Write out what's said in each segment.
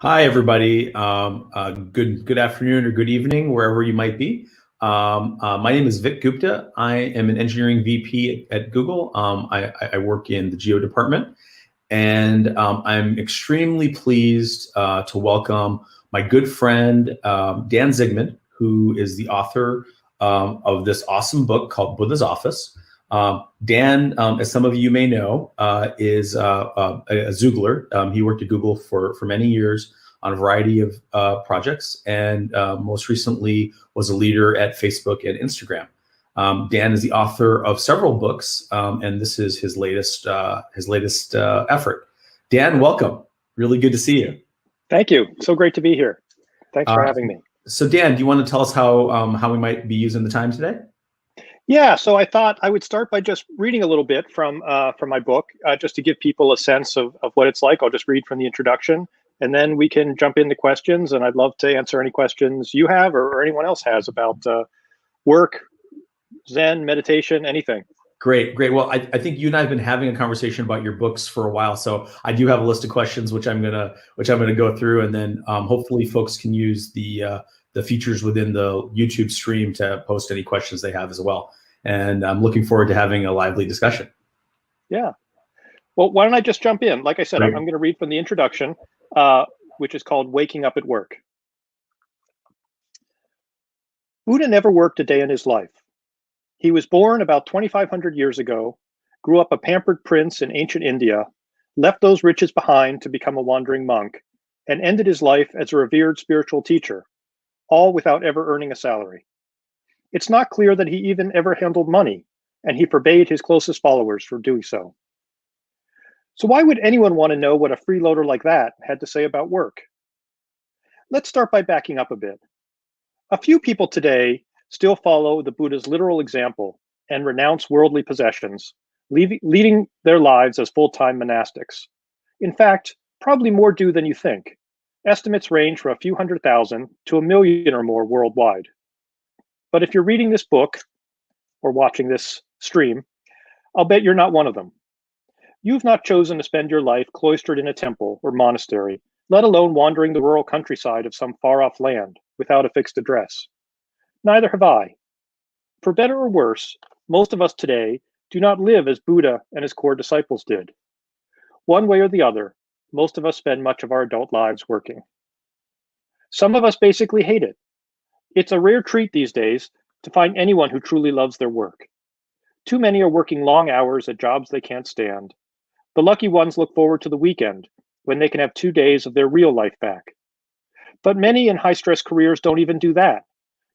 Hi, everybody. Good afternoon or good evening, wherever you might be. My name is Vic Gupta. I am an engineering VP at Google. I work in the Geo department, and I'm extremely pleased to welcome my good friend Dan Zigmond, who is the author of this awesome book called Buddha's Office. Dan, as some of you may know, is a Zoogler. He worked at Google for many years on a variety of projects, and most recently was a leader at Facebook and Instagram. Dan is the author of several books, and this is his latest effort. Dan, welcome. Really good to see you. Thank you. So great to be here. Thanks for having me. So Dan, do you want to tell us how we might be using the time today? Yeah, so I thought I would start by just reading a little bit from my book, just to give people a sense of what it's like. I'll just read from the introduction, and then we can jump into questions, and I'd love to answer any questions you have or anyone else has about work, Zen, meditation, anything. Great. Well, I think you and I have been having a conversation about your books for a while, so I do have a list of questions which I'm gonna go through, and then hopefully folks can use the features within the YouTube stream to post any questions they have as well. And I'm looking forward to having a lively discussion. Yeah. Well, why don't I just jump in? Like I said, I'm going to read from the introduction, which is called Waking Up at Work. Buddha never worked a day in his life. He was born about 2,500 years ago, grew up a pampered prince in ancient India, left those riches behind to become a wandering monk, and ended his life as a revered spiritual teacher, all without ever earning a salary. It's not clear that he even ever handled money, and he forbade his closest followers from doing so. So why would anyone want to know what a freeloader like that had to say about work? Let's start by backing up a bit. A few people today still follow the Buddha's literal example and renounce worldly possessions, leading their lives as full-time monastics. In fact, probably more do than you think. Estimates range from a few 100,000 to 1 million or more worldwide. But if you're reading this book or watching this stream, I'll bet you're not one of them. You've not chosen to spend your life cloistered in a temple or monastery, let alone wandering the rural countryside of some far-off land without a fixed address. Neither have I. For better or worse, most of us today do not live as Buddha and his core disciples did. One way or the other, most of us spend much of our adult lives working. Some of us basically hate it. It's a rare treat these days to find anyone who truly loves their work. Too many are working long hours at jobs they can't stand. The lucky ones look forward to the weekend when they can have 2 days of their real life back. But many in high-stress careers don't even do that,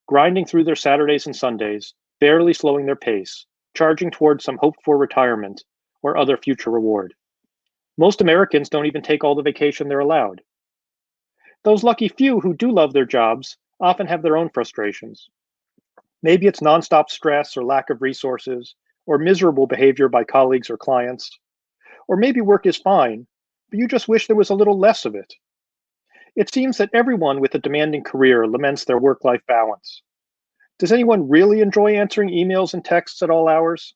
grinding through their Saturdays and Sundays, barely slowing their pace, charging towards some hoped-for retirement or other future reward. Most Americans don't even take all the vacation they're allowed. Those lucky few who do love their jobs often have their own frustrations. Maybe it's nonstop stress or lack of resources, or miserable behavior by colleagues or clients. Or maybe work is fine, but you just wish there was a little less of it. It seems that everyone with a demanding career laments their work-life balance. Does anyone really enjoy answering emails and texts at all hours?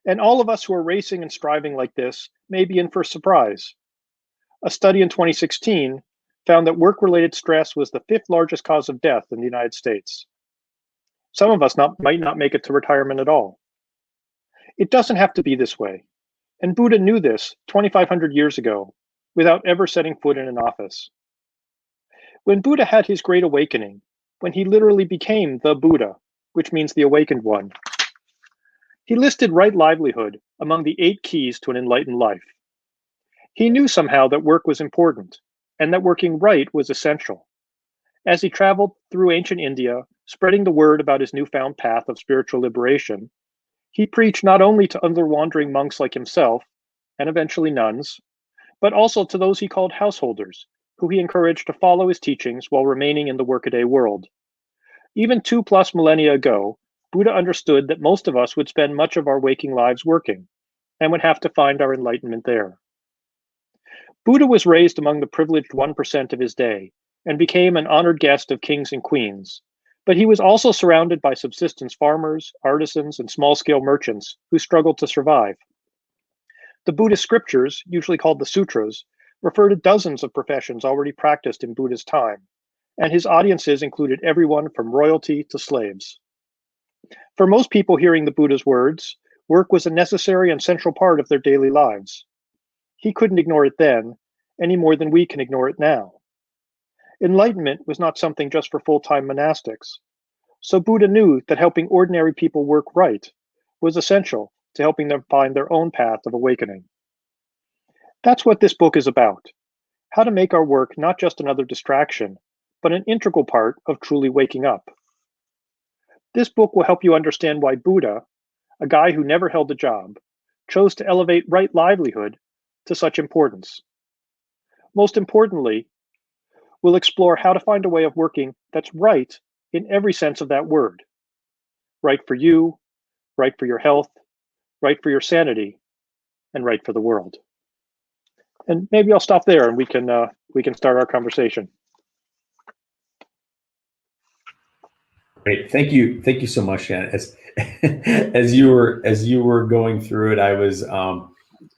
And all of us who are racing and striving like this may be in for a surprise. A study in 2016 found that work-related stress was the 5th largest cause of death in the United States. Some of us might not make it to retirement at all. It doesn't have to be this way. And Buddha knew this 2,500 years ago without ever setting foot in an office. When Buddha had his great awakening, when he literally became the Buddha, which means the awakened one, he listed right livelihood among the 8 keys to an enlightened life. He knew somehow that work was important and that working right was essential. As he traveled through ancient India, spreading the word about his newfound path of spiritual liberation, he preached not only to other wandering monks like himself, and eventually nuns, but also to those he called householders, who he encouraged to follow his teachings while remaining in the workaday world. Even 2+ millennia ago, Buddha understood that most of us would spend much of our waking lives working, and would have to find our enlightenment there. Buddha was raised among the privileged 1% of his day, and became an honored guest of kings and queens, but he was also surrounded by subsistence farmers, artisans, and small-scale merchants who struggled to survive. The Buddhist scriptures, usually called the sutras, refer to dozens of professions already practiced in Buddha's time, and his audiences included everyone from royalty to slaves. For most people hearing the Buddha's words, work was a necessary and central part of their daily lives. He couldn't ignore it then, any more than we can ignore it now. Enlightenment was not something just for full-time monastics. So Buddha knew that helping ordinary people work right was essential to helping them find their own path of awakening. That's what this book is about: how to make our work not just another distraction, but an integral part of truly waking up. This book will help you understand why Buddha, a guy who never held a job, chose to elevate right livelihood to such importance. Most importantly, we'll explore how to find a way of working that's right in every sense of that word. Right for you, right for your health, right for your sanity, and right for the world. And maybe I'll stop there and we can start our conversation. Great, thank you so much, Dan. As you were going through it, I was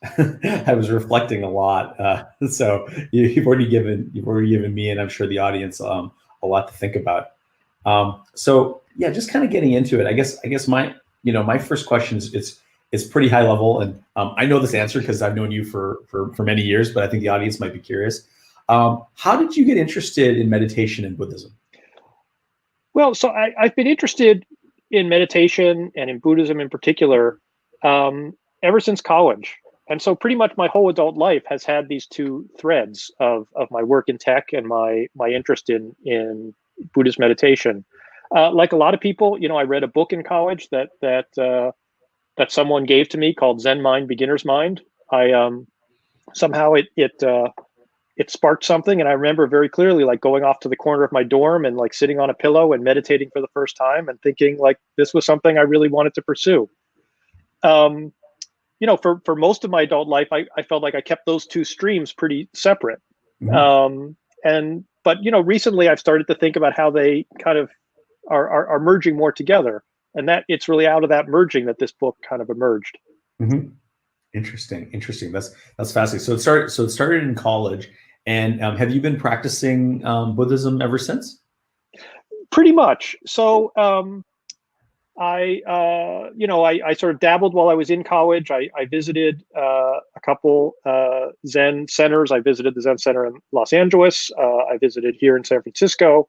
I was reflecting a lot. So you've already given me, and I'm sure the audience, a lot to think about. So yeah, just kind of getting into it. I guess my first question is pretty high level, and I know this answer because I've known you for many years, but I think the audience might be curious. How did you get interested in meditation and Buddhism? Well, so I've been interested in meditation and in Buddhism in particular ever since college. And so pretty much my whole adult life has had these two threads of my work in tech and my interest in Buddhist meditation. Like a lot of people, I read a book in college that someone gave to me called Zen Mind, Beginner's Mind. Somehow it sparked something, and I remember very clearly like going off to the corner of my dorm and like sitting on a pillow and meditating for the first time and thinking like this was something I really wanted to pursue. For most of my adult life, I felt like I kept those two streams pretty separate. Mm-hmm. But recently I've started to think about how they kind of are merging more together, and that it's really out of that merging that this book kind of emerged. Mm-hmm. Interesting. That's fascinating. So it started in college, and have you been practicing Buddhism ever since? Pretty much. So I sort of dabbled while I was in college. I visited a couple Zen centers. I visited the Zen Center in Los Angeles. I visited here in San Francisco.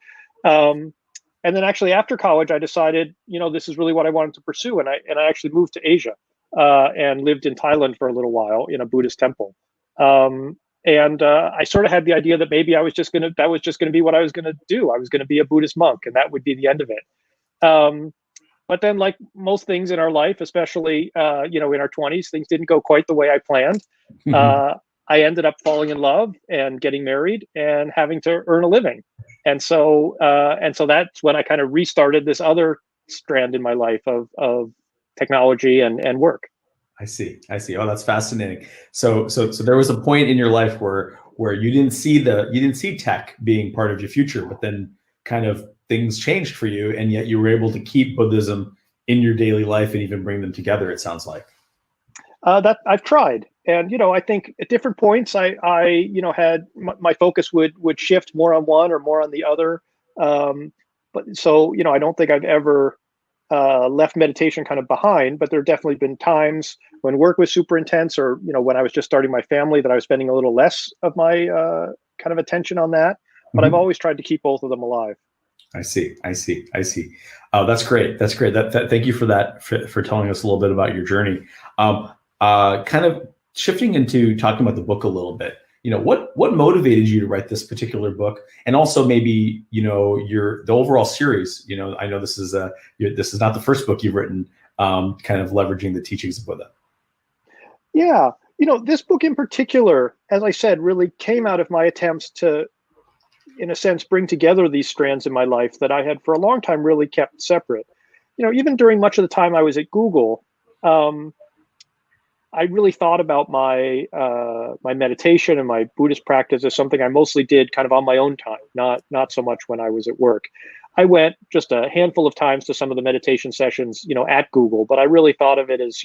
And then actually after college, I decided, this is really what I wanted to pursue. And I actually moved to Asia and lived in Thailand for a little while in a Buddhist temple. I sort of had the idea that maybe that was just going to be what I was going to do. I was going to be a Buddhist monk, and that would be the end of it. But then, like most things in our life, especially in our 20s, things didn't go quite the way I planned. Mm-hmm. I ended up falling in love and getting married and having to earn a living. And so that's when I kind of restarted this other strand in my life of technology and work. I see. Oh, that's fascinating. So there was a point in your life where you didn't see tech being part of your future, but then kind of things changed for you, and yet you were able to keep Buddhism in your daily life and even bring them together, it sounds like. That I've tried. And, I think at different points, I had my focus would shift more on one or more on the other. But so, I don't think I've ever left meditation kind of behind, but there have definitely been times when work was super intense, or, when I was just starting my family, that I was spending a little less of my kind of attention on that. But I've always tried to keep both of them alive. I see. Oh, that's great. Thank you for that, for telling us a little bit about your journey. Kind of shifting into talking about the book a little bit. What motivated you to write this particular book, and also maybe the overall series. I know this is not the first book you've written, kind of leveraging the teachings of Buddha. Yeah, this book in particular, as I said, really came out of my attempts to, in a sense, bring together these strands in my life that I had for a long time really kept separate. Even during much of the time I was at Google, I really thought about my my meditation and my Buddhist practice as something I mostly did kind of on my own time, not so much when I was at work. I went just a handful of times to some of the meditation sessions, at Google, but I really thought of it as,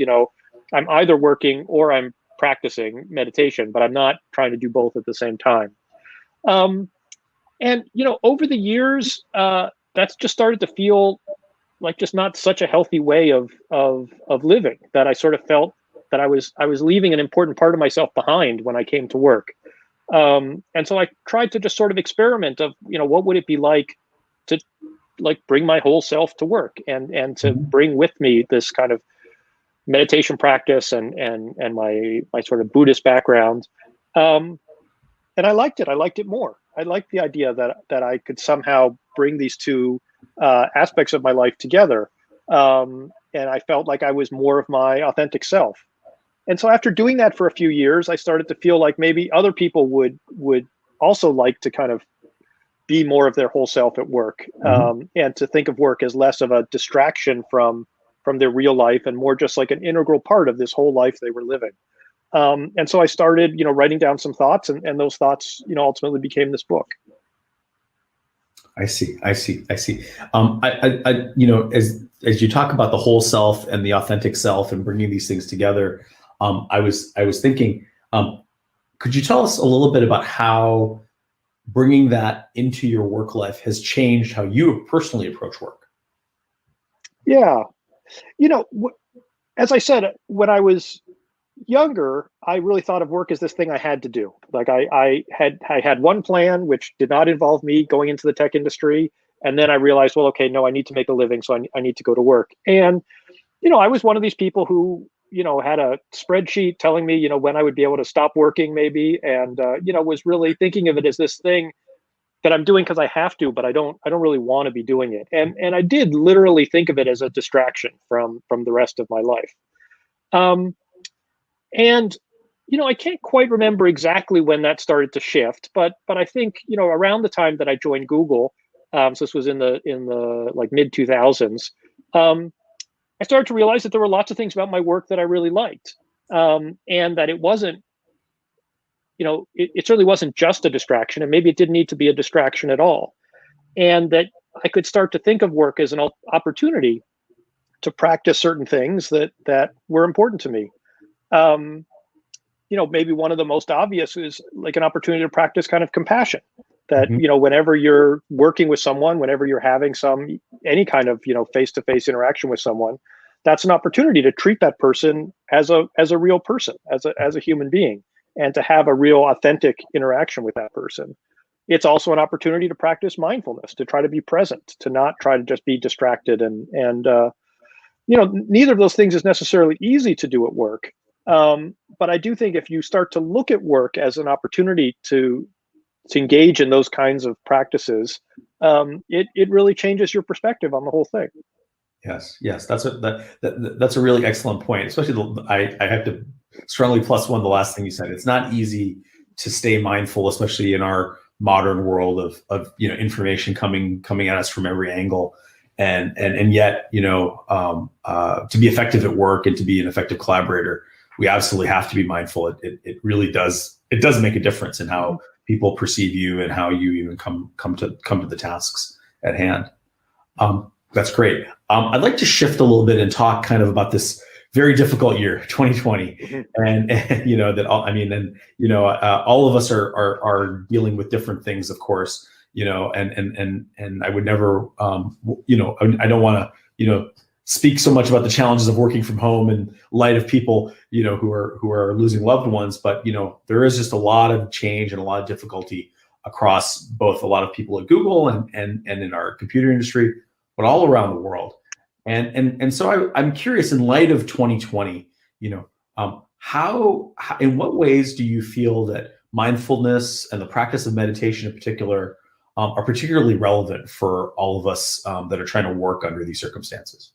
I'm either working or I'm practicing meditation, but I'm not trying to do both at the same time. And over the years, that's just started to feel like just not such a healthy way of living, that I sort of felt that I was leaving an important part of myself behind when I came to work. And so I tried to just sort of experiment of, what would it be like to bring my whole self to work, and to bring with me this kind of meditation practice and my sort of Buddhist background. And I liked it. I liked it more. I liked the idea that I could somehow bring these two aspects of my life together. And I felt like I was more of my authentic self. And so after doing that for a few years, I started to feel like maybe other people would also like to kind of be more of their whole self at work, and to think of work as less of a distraction from their real life and more just like an integral part of this whole life they were living. And so I started, writing down some thoughts, and those thoughts, ultimately became this book. I see. As you talk about the whole self and the authentic self and bringing these things together, I was thinking, could you tell us a little bit about how bringing that into your work life has changed how you personally approach work? Yeah. As I said, when I was younger, I really thought of work as this thing I had to do. Like I had one plan, which did not involve me going into the tech industry. And then I realized, well, okay, no, I need to make a living. So I need to go to work. And, I was one of these people who, had a spreadsheet telling me, when I would be able to stop working maybe. And, was really thinking of it as this thing that I'm doing because I have to, but I don't really want to be doing it. And I did literally think of it as a distraction from the rest of my life. And, I can't quite remember exactly when that started to shift, but I think, around the time that I joined Google, so this was in the like mid 2000s, I started to realize that there were lots of things about my work that I really liked. And that it wasn't, it certainly wasn't just a distraction, and maybe it didn't need to be a distraction at all. And that I could start to think of work as an opportunity to practice certain things that were important to me. Maybe one of the most obvious is like an opportunity to practice kind of compassion. That, whenever you're working with someone, whenever you're having any kind of, face-to-face interaction with someone, that's an opportunity to treat that person as a real person, as a human being, and to have a real authentic interaction with that person. It's also an opportunity to practice mindfulness, to try to be present, to not try to just be distracted. And neither of those things is necessarily easy to do at work. But I do think if you start to look at work as an opportunity to engage in those kinds of practices, it really changes your perspective on the whole thing. Yes, that's a really excellent point. Especially, I have to strongly plus one the last thing you said. It's not easy to stay mindful, especially in our modern world of information coming at us from every angle, and yet to be effective at work and to be an effective collaborator, we absolutely have to be mindful. It really does. It does make a difference in how people perceive you and how you even come to the tasks at hand. That's great. I'd like to shift a little bit and talk kind of about this very difficult year, 2020, and that all of us are dealing with different things, of course, and I would never, I don't want to, speak so much about the challenges of working from home in light of people, who are losing loved ones, but there is just a lot of change and a lot of difficulty across both a lot of people at Google and in our computer industry, but all around the world. And so I'm curious, in light of 2020, how in what ways do you feel that mindfulness and the practice of meditation in particular are particularly relevant for all of us that are trying to work under these circumstances?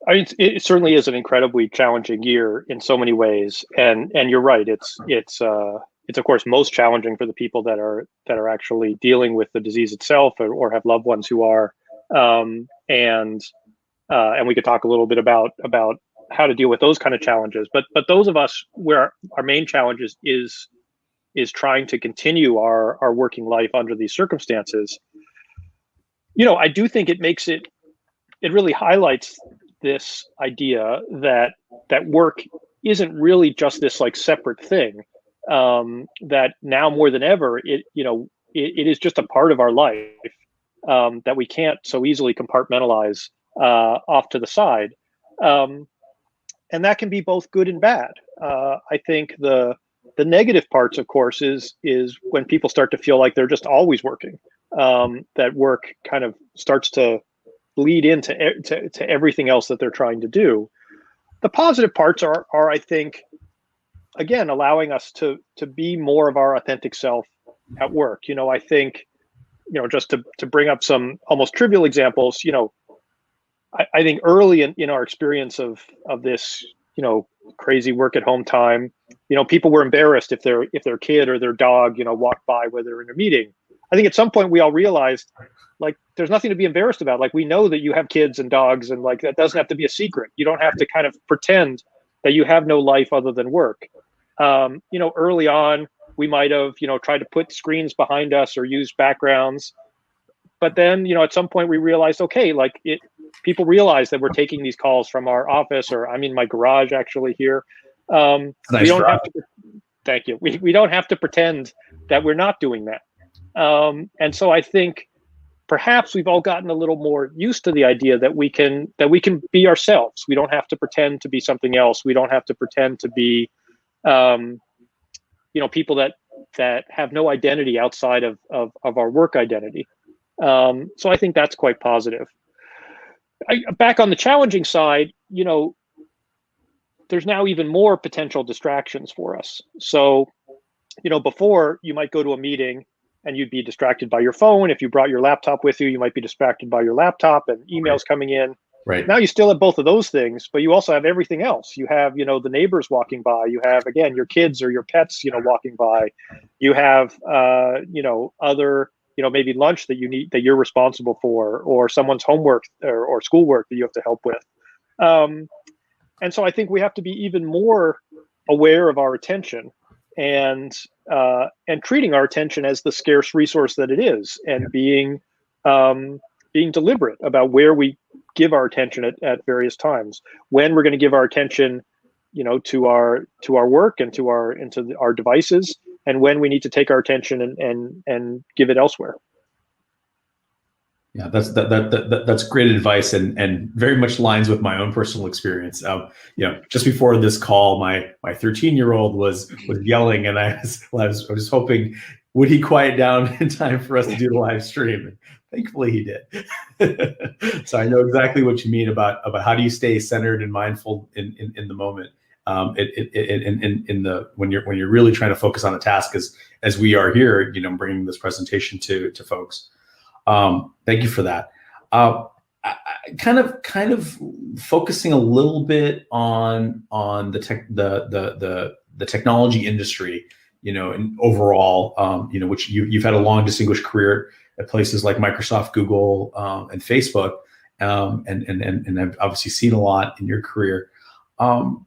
I mean, it certainly is an incredibly challenging year in so many ways, and you're right. It's of course most challenging for the people that are actually dealing with the disease itself, or have loved ones who are, and we could talk a little bit about how to deal with those kind of challenges. But those of us where our main challenge is trying to continue our working life under these circumstances. I do think it really highlights this idea that work isn't really just this like separate thing, that now more than ever, it is just a part of our life, that we can't so easily compartmentalize off to the side. And that can be both good and bad. I think the negative parts, of course, is when people start to feel like they're just always working. That work kind of starts to bleed into to everything else that they're trying to do. The positive parts are I think, again, allowing us to be more of our authentic self at work. I think, just to bring up some almost trivial examples, I think early in our experience of this, crazy work at home time, people were embarrassed if their kid or their dog, walked by while they're in a meeting. I think at some point we all realized, like, there's nothing to be embarrassed about. Like, we know that you have kids and dogs, and like that doesn't have to be a secret. You don't have to kind of pretend that you have no life other than work. Early on, we might have, tried to put screens behind us or use backgrounds. But then, at some point we realized, okay, people realize that we're taking these calls from our office, or I'm in my garage actually here. Nice we don't try. have to, thank you. We don't have to pretend that we're not doing that. And so I think perhaps we've all gotten a little more used to the idea that we can be ourselves. We don't have to pretend to be something else. We don't have to pretend to be, people that have no identity outside of our work identity. So I think that's quite positive. Back on the challenging side, there's now even more potential distractions for us. So, before, you might go to a meeting and you'd be distracted by your phone. If you brought your laptop with you, you might be distracted by your laptop and emails coming in. Right. Now you still have both of those things, but you also have everything else. You have, the neighbors walking by. You have, again, your kids or your pets, walking by. You have, other, maybe lunch that you're responsible for, or someone's homework or schoolwork that you have to help with. And so I think we have to be even more aware of our attention, and treating our attention as the scarce resource that it is, and being deliberate about where we give our attention at various times, when we're going to give our attention, to our work and to our devices, and when we need to take our attention and give it elsewhere. Yeah, that's great advice, and very much lines with my own personal experience. Just before this call, my 13-year-old was yelling, and I was hoping, would he quiet down in time for us to do the live stream? And thankfully, he did. So I know exactly what you mean about how do you stay centered and mindful in the moment. When you're really trying to focus on a task, as we are here, bringing this presentation to folks. Thank you for that. Kind of focusing a little bit on the technology industry, and overall, which you've had a long distinguished career at places like Microsoft, Google, and Facebook, and I've obviously seen a lot in your career, and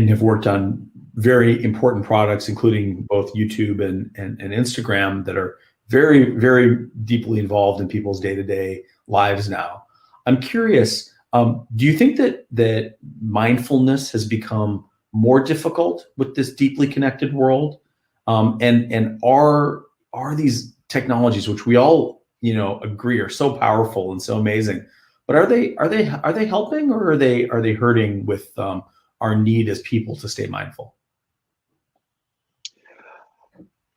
have worked on very important products, including both YouTube and Instagram, that are very, very deeply involved in people's day-to-day lives now. I'm curious, do you think that mindfulness has become more difficult with this deeply connected world? And are these technologies, which we all agree are so powerful and so amazing, but are they helping, or are they hurting with our need as people to stay mindful?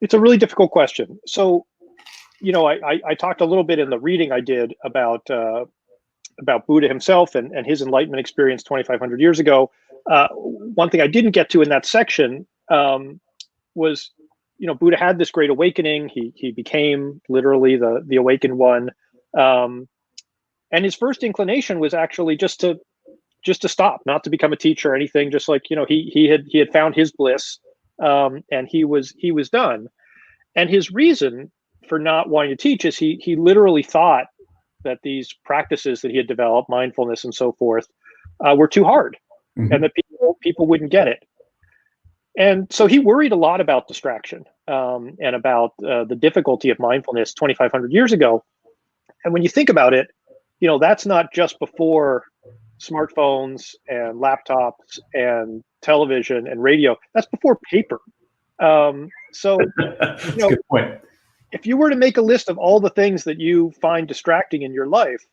It's a really difficult question. So, I talked a little bit in the reading I did about Buddha himself and his enlightenment experience 2,500 years ago. One thing I didn't get to in that section was, Buddha had this great awakening. He became literally the awakened one, and his first inclination was actually just to stop, not to become a teacher or anything. Just like, he had found his bliss, and he was done. And his reason for not wanting to teach is he literally thought that these practices that he had developed, mindfulness and so forth, were too hard, mm-hmm. and that people wouldn't get it. And so he worried a lot about distraction, and about the difficulty of mindfulness 2,500 years ago. And when you think about it, that's not just before smartphones and laptops and television and radio. That's before paper. So, That's you a know, good point. if you were to make a list of all the things that you find distracting in your life,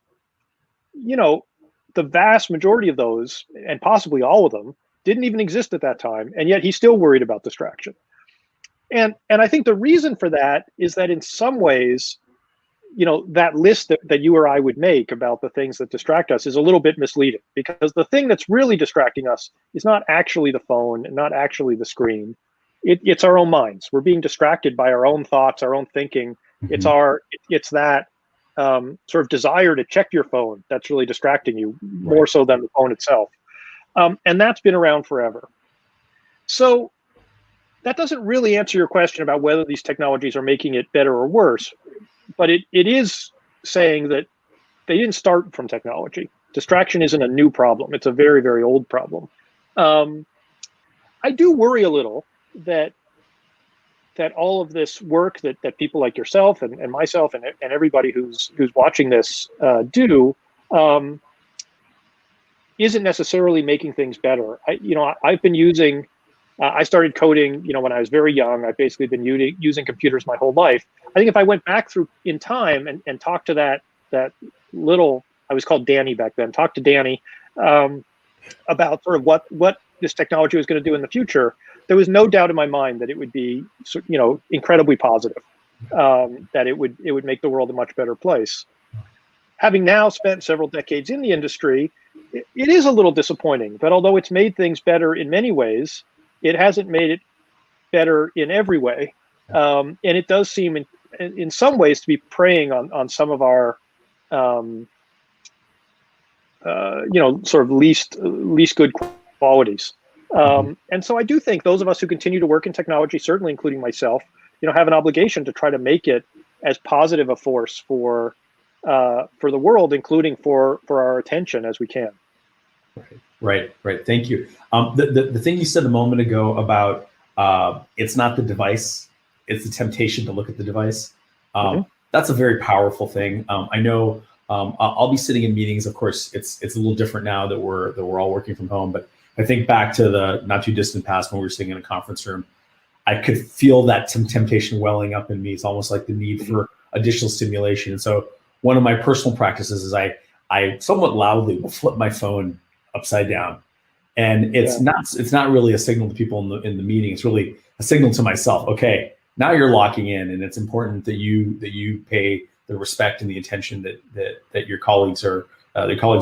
you know, the vast majority of those, and possibly all of them, didn't even exist at that time, and yet he's still worried about distraction. And I think the reason for that is that in some ways, that list that you or I would make about the things that distract us is a little bit misleading, because the thing that's really distracting us is not actually the phone, not actually the screen. It's our own minds. We're being distracted by our own thoughts, our own thinking. Mhm. It's that sort of desire to check your phone that's really distracting you more so than the phone itself. And that's been around forever. So that doesn't really answer your question about whether these technologies are making it better or worse, but it is saying that they didn't start from technology. Distraction isn't a new problem. It's a very, very old problem. I do worry a little that all of this work that people like yourself and myself and everybody who's watching this do isn't necessarily making things better. I've been using. I started coding, when I was very young. I've basically been using computers my whole life. I think if I went back through in time and talked to that little, I was called Danny back then, talked to Danny about sort of what this technology was going to do in the future, there was no doubt in my mind that it would be, incredibly positive, that it would make the world a much better place. Having now spent several decades in the industry, it is a little disappointing that although it's made things better in many ways, it hasn't made it better in every way. And it does seem in some ways to be preying on some of our, sort of least good qualities. And so I do think those of us who continue to work in technology, certainly including myself, have an obligation to try to make it as positive a force for the world, including for our attention, as we can. Right. Thank you. The thing you said a moment ago about it's not the device, it's the temptation to look at the device. That's a very powerful thing. I know I'll be sitting in meetings. Of course, it's a little different now that we're all working from home. But I think back to the not too distant past when we were sitting in a conference room, I could feel that temptation welling up in me. It's almost like the need for additional stimulation. And so one of my personal practices is I somewhat loudly will flip my phone upside down, and it's not really a signal to people in the meeting. It's really a signal to myself. Okay, now you're locking in, and it's important that you pay the respect and the attention that your colleagues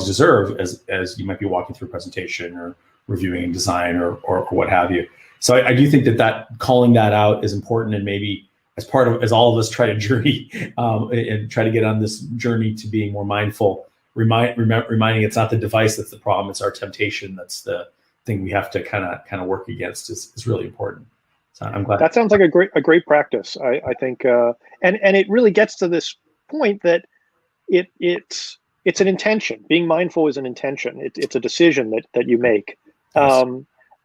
deserve as you might be walking through a presentation or reviewing design or what have you. So I do think that calling that out is important, and maybe as all of us try to journey and try to get on this journey to being more mindful. Reminding it's not the device that's the problem; it's our temptation that's the thing we have to kind of work against is really important. So I'm glad that sounds like a great practice. I think, and it really gets to this point that it's an intention. Being mindful is an intention. It's a decision that you make. Yes.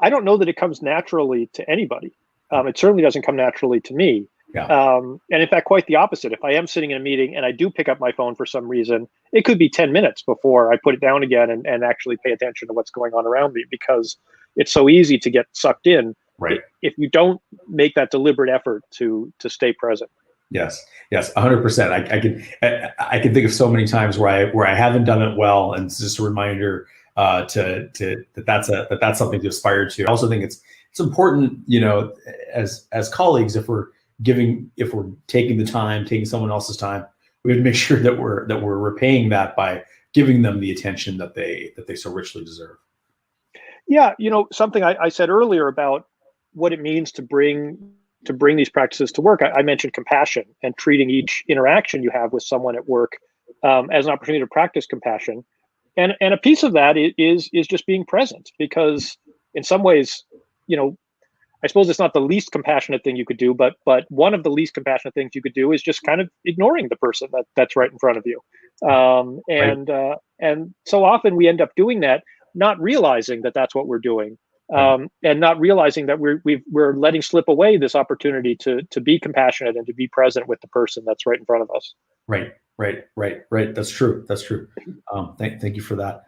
I don't know that it comes naturally to anybody. It certainly doesn't come naturally to me. Yeah. And in fact, quite the opposite. If I am sitting in a meeting and I do pick up my phone for some reason, it could be 10 minutes before I put it down again and actually pay attention to what's going on around me, because it's so easy to get sucked in. Right. If you don't make that deliberate effort to stay present. Yes, 100%. I can think of so many times where I haven't done it well, and it's just a reminder that's something to aspire to. I also think it's important, as colleagues, if we're taking the time, taking someone else's time, we have to make sure that we're repaying that by giving them the attention that they so richly deserve. Yeah, something I said earlier about what it means to bring these practices to work. I mentioned compassion and treating each interaction you have with someone at work as an opportunity to practice compassion. And a piece of that is just being present, because in some ways, I suppose it's not the least compassionate thing you could do, but one of the least compassionate things you could do is just kind of ignoring the person that's right in front of you. And so often we end up doing that, not realizing that that's what we're doing, and not realizing that we're letting slip away this opportunity to be compassionate and to be present with the person that's right in front of us. Right. That's true. Thank you for that.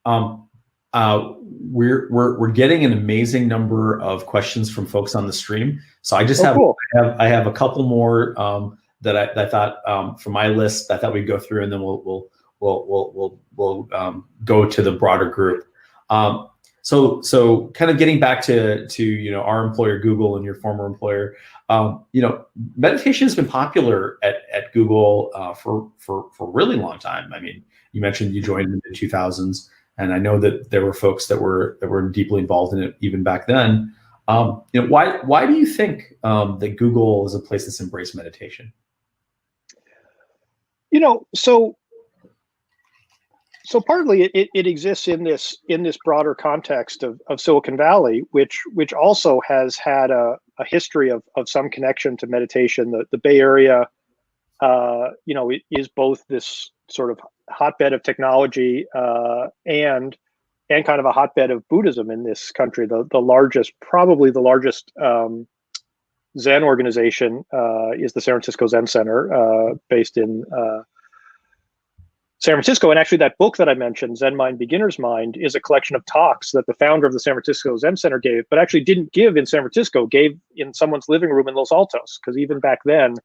Um, we're getting an amazing number of questions from folks on the stream. So I just Oh, have cool. I have a couple more that I thought from my list I thought we'd go through, and then we'll go to the broader group. So kind of getting back to our employer Google and your former employer, meditation has been popular at Google for a really long time. I mean, you mentioned you joined in the 2000s, and I know that there were folks that were deeply involved in it even back then. Why do you think that Google is a place that's embraced meditation? So partly it exists in this broader context of Silicon Valley, which also has had a history of some connection to meditation. The Bay Area, it is both this sort of hotbed of technology and kind of a hotbed of Buddhism in this country. Probably the largest Zen organization is the San Francisco Zen Center, based in San Francisco. And actually, that book that I mentioned, Zen Mind, Beginner's Mind, is a collection of talks that the founder of the San Francisco Zen Center gave, but actually didn't give in San Francisco, gave in someone's living room in Los Altos, because even back then,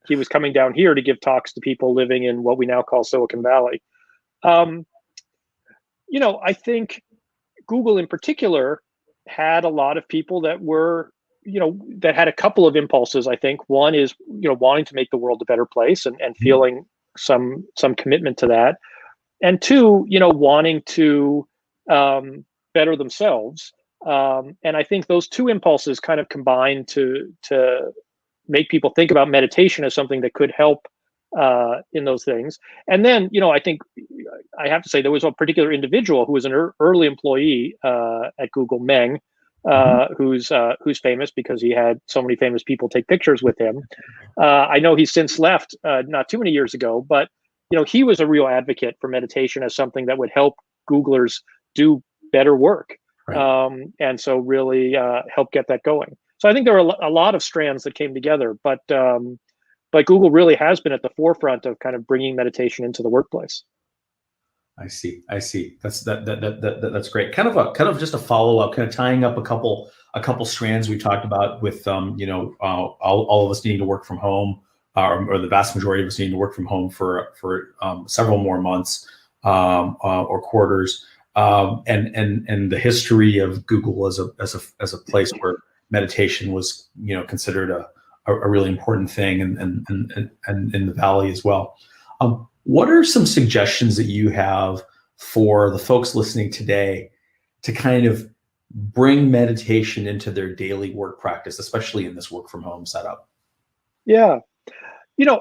he was coming down here to give talks to people living in what we now call Silicon Valley. I think Google in particular had a lot of people that were, that had a couple of impulses. I think one is, wanting to make the world a better place and feeling some commitment to that, and two, wanting to better themselves. And I think those two impulses kind of combine to make people think about meditation as something that could help in those things. And then, I think I have to say there was a particular individual who was an early employee at Google, Meng, who's famous because he had so many famous people take pictures with him. I know he's since left not too many years ago, but he was a real advocate for meditation as something that would help Googlers do better work, right. And so really help get that going. So I think there are a lot of strands that came together, but Google really has been at the forefront of kind of bringing meditation into the workplace. I see. That's great. Kind of just a follow up, kind of tying up a couple strands we talked about with all of us needing to work from home, or the vast majority of us needing to work from home for several more months or quarters, and the history of Google as a place where meditation was considered a really important thing, and in the Valley as well. What are some suggestions that you have for the folks listening today to kind of bring meditation into their daily work practice, especially in this work from home setup? Yeah.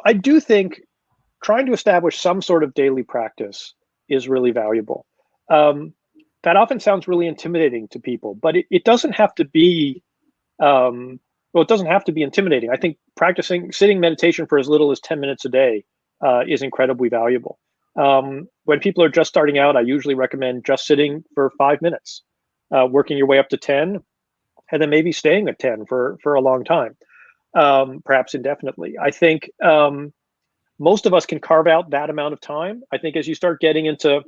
I do think trying to establish some sort of daily practice is really valuable. That often sounds really intimidating to people, but it doesn't have to be, it doesn't have to be intimidating. I think practicing sitting meditation for as little as 10 minutes a day is incredibly valuable. When people are just starting out, I usually recommend just sitting for 5 minutes, working your way up to 10, and then maybe staying at 10 for a long time, perhaps indefinitely. I think most of us can carve out that amount of time. I think as you start getting into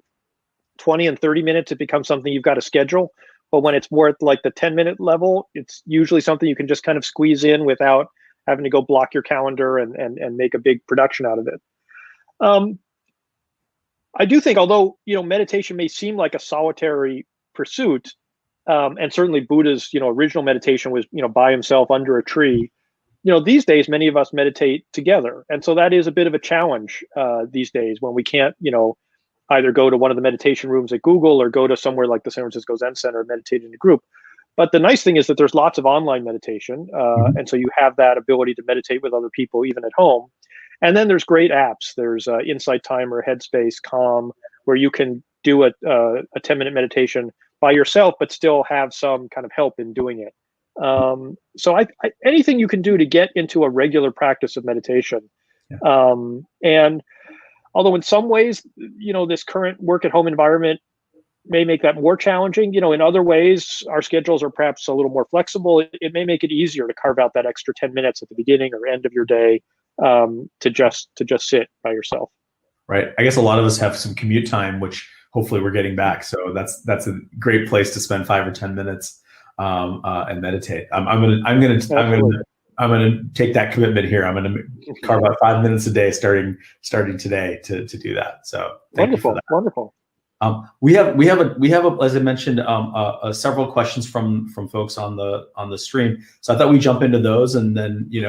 20 and 30 minutes, it becomes something you've got to schedule. But when it's more at like the 10-minute level, it's usually something you can just kind of squeeze in without having to go block your calendar and make a big production out of it. I do think, although meditation may seem like a solitary pursuit, and certainly Buddha's original meditation was by himself under a tree. These days many of us meditate together, and so that is a bit of a challenge these days when we can't either go to one of the meditation rooms at Google or go to somewhere like the San Francisco Zen Center and meditate in a group. But the nice thing is that there's lots of online meditation, and so you have that ability to meditate with other people even at home. And then there's great apps. There's Insight Timer, Headspace, Calm, where you can do a 10-minute meditation by yourself, but still have some kind of help in doing it. So anything you can do to get into a regular practice of meditation. Yeah. And although in some ways, this current work at home environment may make that more challenging, in other ways, our schedules are perhaps a little more flexible. It may make it easier to carve out that extra 10 minutes at the beginning or end of your day to just sit by yourself. Right. I guess a lot of us have some commute time, which hopefully we're getting back. So that's a great place to spend 5 or 10 minutes and meditate. I'm gonna take that commitment here. I'm gonna carve out 5 minutes a day starting today to do that. So thank you for that. Wonderful. We have as I mentioned, several questions from folks on the stream. So I thought we'd jump into those, and then we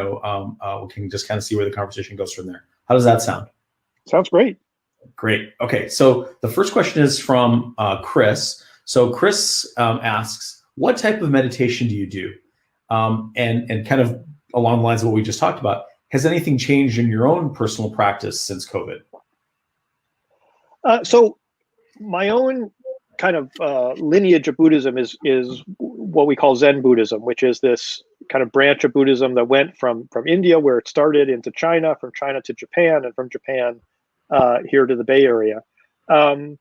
can just kind of see where the conversation goes from there. How does that sound? Sounds great. Great. Okay. So the first question is from Chris. So Chris asks, what type of meditation do you do? And kind of along the lines of what we just talked about, has anything changed in your own personal practice since COVID? So my own kind of lineage of Buddhism is what we call Zen Buddhism, which is this kind of branch of Buddhism that went from India, where it started, into China, from China to Japan, and from Japan here to the Bay Area. And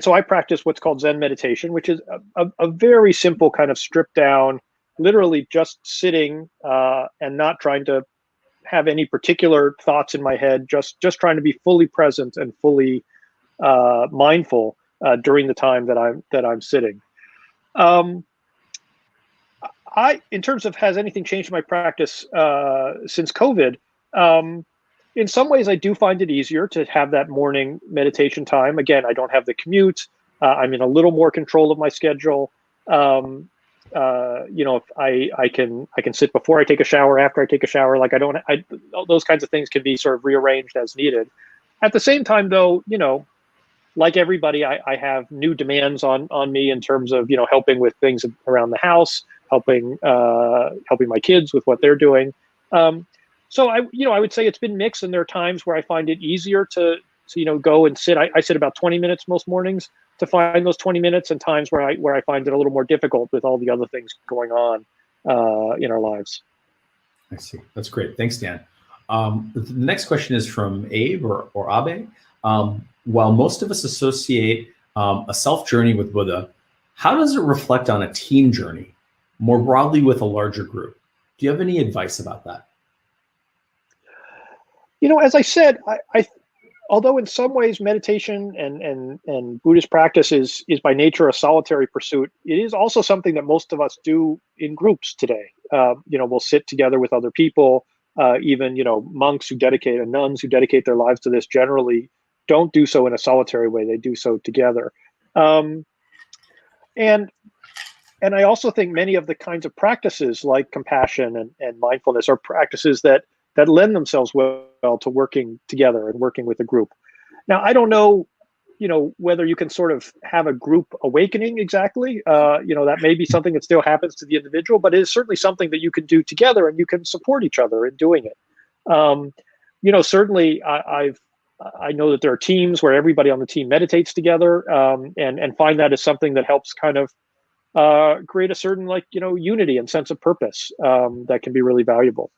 so I practice what's called Zen meditation, which is a very simple kind of stripped down, literally just sitting and not trying to have any particular thoughts in my head, just trying to be fully present and fully mindful during the time that I'm sitting. In terms of has anything changed in my practice since COVID, in some ways I do find it easier to have that morning meditation time. Again, I don't have the commute. I'm in a little more control of my schedule. If I can sit before I take a shower, after I take a shower. Like those kinds of things can be sort of rearranged as needed. At the same time, though, like everybody, I have new demands on me in terms of helping with things around the house, helping my kids with what they're doing. So I would say it's been mixed, and there are times where I find it easier to go and sit. I sit about 20 minutes most mornings to find those 20 minutes, and times where I find it a little more difficult with all the other things going on in our lives. I see. That's great. Thanks, Dan. The next question is from Abe or Abe. While most of us associate a self journey with Buddha, how does it reflect on a team journey, more broadly with a larger group? Do you have any advice about that? As I said, I although in some ways meditation and Buddhist practice is by nature a solitary pursuit, it is also something that most of us do in groups today. We'll sit together with other people, even monks and nuns who dedicate their lives to this generally don't do so in a solitary way. They do so together. And I also think many of the kinds of practices like compassion and mindfulness are practices that lend themselves well to working together and working with a group. Now, I don't know, whether you can sort of have a group awakening exactly. That may be something that still happens to the individual, but it is certainly something that you can do together, and you can support each other in doing it. Certainly I know that there are teams where everybody on the team meditates together, and find that as something that helps kind of create a certain unity and sense of purpose that can be really valuable.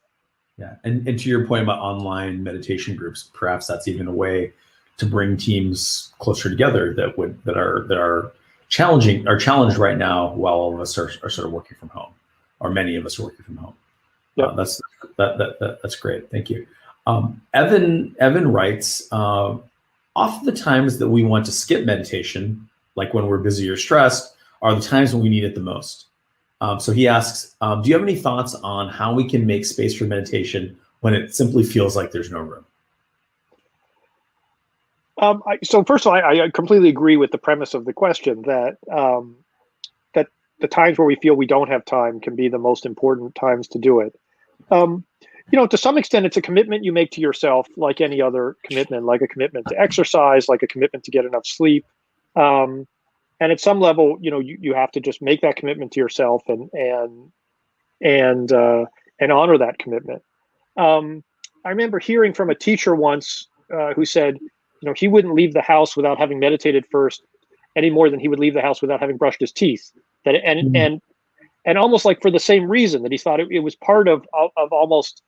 Yeah, and to your point about online meditation groups, perhaps that's even a way to bring teams closer together that are challenged right now while all of us are sort of working from home, or many of us are working from home. Yeah, that's great. Thank you. Evan writes, often the times that we want to skip meditation, like when we're busy or stressed, are the times when we need it the most. So he asks, do you have any thoughts on how we can make space for meditation when it simply feels like there's no room? So first of all, I completely agree with the premise of the question that that the times where we feel we don't have time can be the most important times to do it. To some extent, it's a commitment you make to yourself, like any other commitment, like a commitment to exercise, like a commitment to get enough sleep. And at some level, you have to just make that commitment to yourself and honor that commitment. I remember hearing from a teacher once who said, he wouldn't leave the house without having meditated first, any more than he would leave the house without having brushed his teeth. And almost like for the same reason, that he thought it was part of almost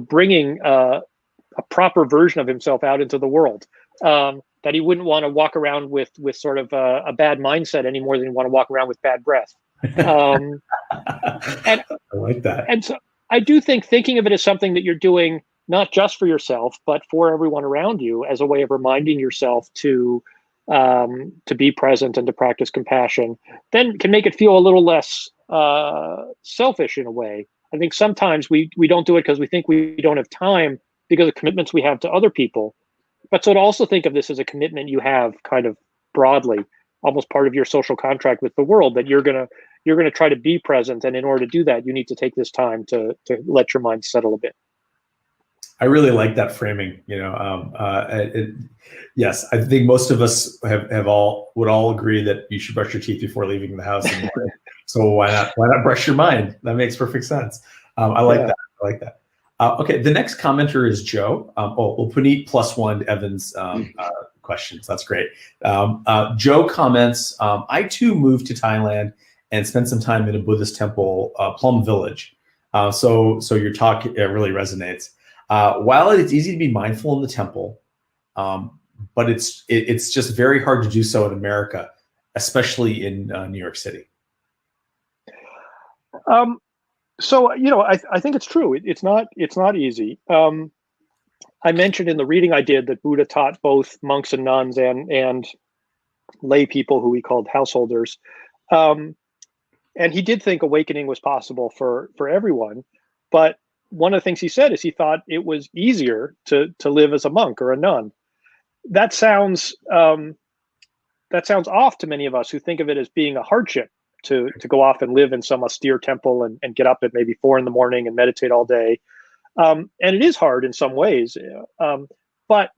bringing a proper version of himself out into the world. That he wouldn't want to walk around with sort of a bad mindset any more than he want to walk around with bad breath. And I like that. And so I do think thinking of it as something that you're doing not just for yourself, but for everyone around you, as a way of reminding yourself to be present and to practice compassion, then can make it feel a little less selfish in a way. I think sometimes we don't do it because we think we don't have time because of commitments we have to other people. But so to also think of this as a commitment you have kind of broadly, almost part of your social contract with the world, that you're gonna try to be present, and in order to do that, you need to take this time to let your mind settle a bit. I really like that framing. Yes, I think most of us would all agree that you should brush your teeth before leaving the house in the morning. So why not brush your mind? That makes perfect sense. I like that. I like that. Okay, the next commenter is Joe. We'll Puneet +1 to Evan's questions. That's great. Joe comments, I too moved to Thailand and spent some time in a Buddhist temple, Plum Village. So your talk really resonates. While it's easy to be mindful in the temple, but it's just very hard to do so in America, especially in New York City. So I think it's true. It's not easy. I mentioned in the reading I did that Buddha taught both monks and nuns and lay people who he called householders, and he did think awakening was possible for everyone. But one of the things he said is he thought it was easier to live as a monk or a nun. That sounds off to many of us who think of it as being a hardship to go off and live in some austere temple and get up at maybe 4 a.m. and meditate all day. And it is hard in some ways. But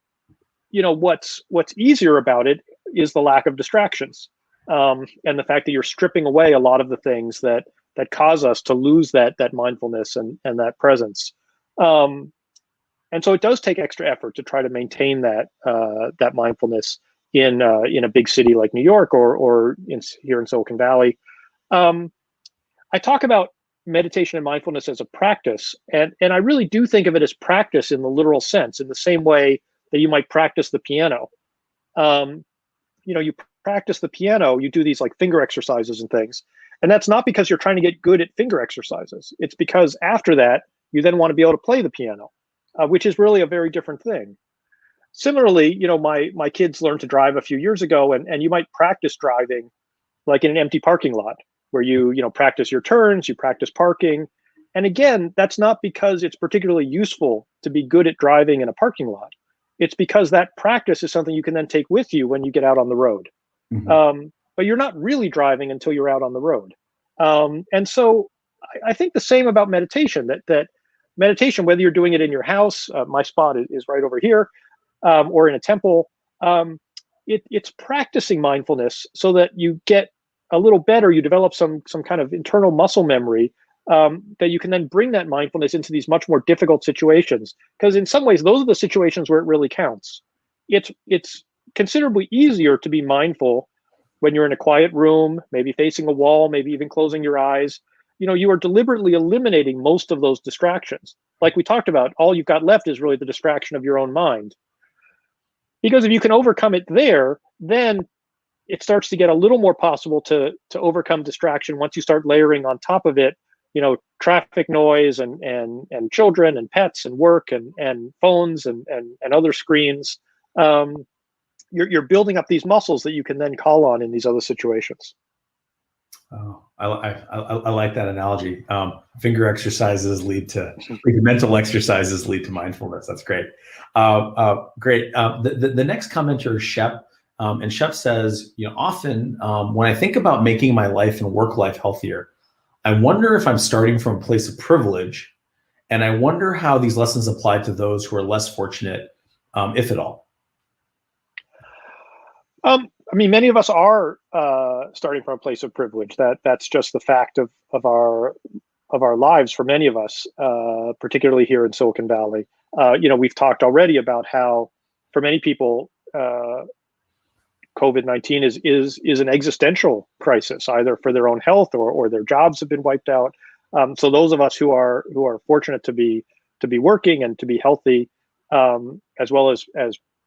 what's easier about it is the lack of distractions, and the fact that you're stripping away a lot of the things that cause us to lose that mindfulness and that presence. And so it does take extra effort to try to maintain that mindfulness in a big city like New York or here in Silicon Valley. I talk about meditation and mindfulness as a practice, and I really do think of it as practice in the literal sense, in the same way that you might practice the piano. You practice the piano, you do these like finger exercises and things, and that's not because you're trying to get good at finger exercises. It's because after that, you then want to be able to play the piano, which is really a very different thing. Similarly, my kids learned to drive a few years ago, and you might practice driving like in an empty parking lot, where you practice your turns, you practice parking. And again, that's not because it's particularly useful to be good at driving in a parking lot. It's because that practice is something you can then take with you when you get out on the road. Mm-hmm. But you're not really driving until you're out on the road. And so I think the same about meditation, that meditation, whether you're doing it in your house, my spot is right over here, or in a temple, it's practicing mindfulness so that you get a little better, you develop some kind of internal muscle memory, that you can then bring that mindfulness into these much more difficult situations. Because in some ways, those are the situations where it really counts. It's considerably easier to be mindful when you're in a quiet room, maybe facing a wall, maybe even closing your eyes. You are deliberately eliminating most of those distractions. Like we talked about, all you've got left is really the distraction of your own mind. Because if you can overcome it there, then it starts to get a little more possible to overcome distraction once you start layering on top of it, traffic noise and children and pets and work and phones and other screens. You're building up these muscles that you can then call on in these other situations. Oh, I like that analogy. Finger exercises lead to mental exercises lead to mindfulness. That's great. Great. The next commenter is Shep. And Shep says, often when I think about making my life and work life healthier, I wonder if I'm starting from a place of privilege, and I wonder how these lessons apply to those who are less fortunate, if at all. Many of us are starting from a place of privilege. That's just the fact of our lives for many of us, particularly here in Silicon Valley. We've talked already about how for many people, COVID-19 is an existential crisis, either for their own health or their jobs have been wiped out. So those of us who are fortunate to be working and to be healthy, as well as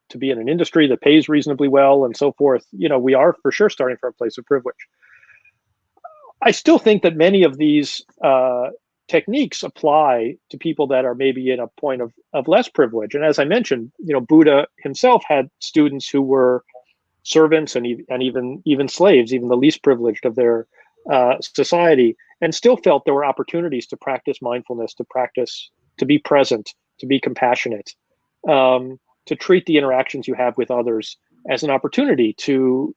to be in an industry that pays reasonably well and so forth, we are for sure starting from a place of privilege. I still think that many of these techniques apply to people that are maybe in a point of less privilege. And as I mentioned, Buddha himself had students who were servants and even slaves, even the least privileged of their society, and still felt there were opportunities to practice mindfulness, to be present, to be compassionate, to treat the interactions you have with others as an opportunity to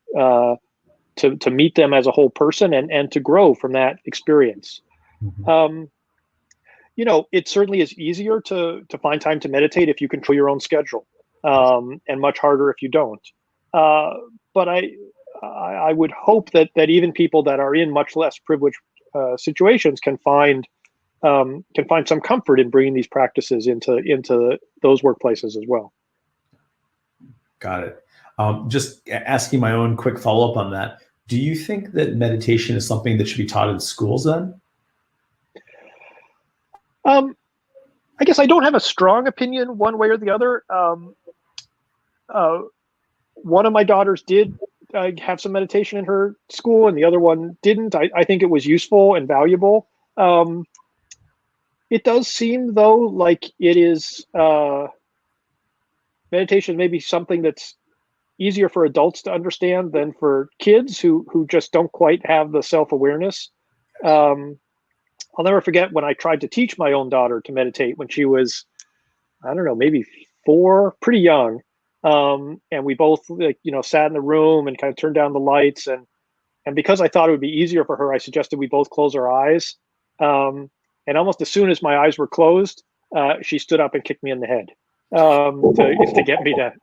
meet them as a whole person and to grow from that experience. Mhm. It certainly is easier to find time to meditate if you control your own schedule, and much harder if you don't. But I would hope that even people that are in much less privileged situations can find some comfort in bringing these practices into those workplaces as well. Got it. Just asking my own quick follow-up on that. Do you think that meditation is something that should be taught in schools then? I guess I don't have a strong opinion one way or the other. One of my daughters did have some meditation in her school, and the other one didn't. I think it was useful and valuable. It does seem, though, like it is meditation may be something that's easier for adults to understand than for kids who just don't quite have the self-awareness. I'll never forget when I tried to teach my own daughter to meditate when she was, I don't know, maybe 4, pretty young. And we both, sat in the room and kind of turned down the lights. And because I thought it would be easier for her, I suggested we both close our eyes. And almost as soon as my eyes were closed, she stood up and kicked me in the head, to get me to.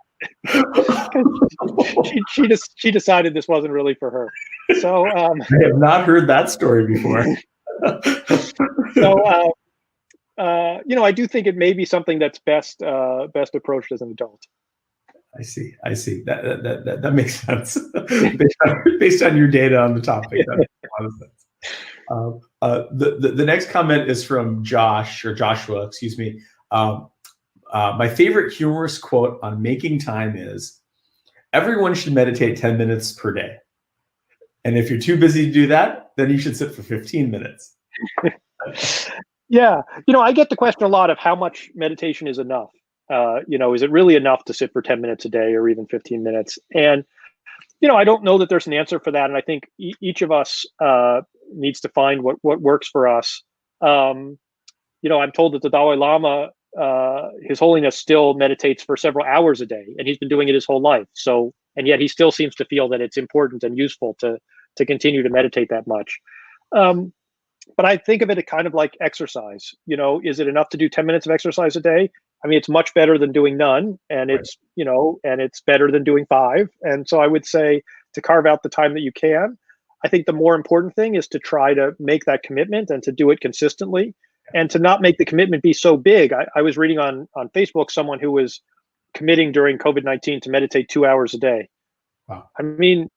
she decided this wasn't really for her. So I have not heard that story before. So I do think it may be something that's best approached as an adult. I see. That makes sense based on your data on the topic. That makes a lot of sense. The next comment is from Joshua, excuse me. My favorite humorous quote on making time is, "Everyone should meditate 10 minutes per day. And if you're too busy to do that, then you should sit for 15 minutes. Yeah. I get the question a lot of how much meditation is enough. Is it really enough to sit for 10 minutes a day or even 15 minutes? And, I don't know that there's an answer for that. And I think each of us needs to find what works for us. I'm told that the Dalai Lama, His Holiness, still meditates for several hours a day, and he's been doing it his whole life. So, and yet he still seems to feel that it's important and useful to continue to meditate that much. But I think of it kind of like exercise. Is it enough to do 10 minutes of exercise a day? I mean, it's much better than doing none, and Right. it's better than doing 5. And so I would say to carve out the time that you can. I think the more important thing is to try to make that commitment and to do it consistently, and to not make the commitment be so big. I was reading on Facebook someone who was committing during COVID-19 to meditate 2 hours a day. Wow. I mean,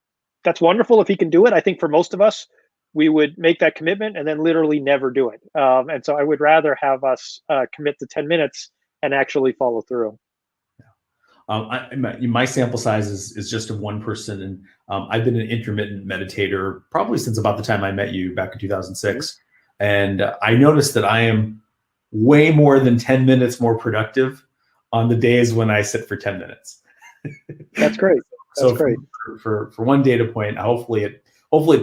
that's wonderful if he can do it. I think for most of us, we would make that commitment and then literally never do it. And so I would rather have us commit to 10 minutes and actually follow through. My sample size is just of one person, and I've been an intermittent meditator probably since about the time I met you back in 2006. And I noticed that I am way more than 10 minutes more productive on the days when I sit for 10 minutes. That's great. That's great. For one data point, hopefully it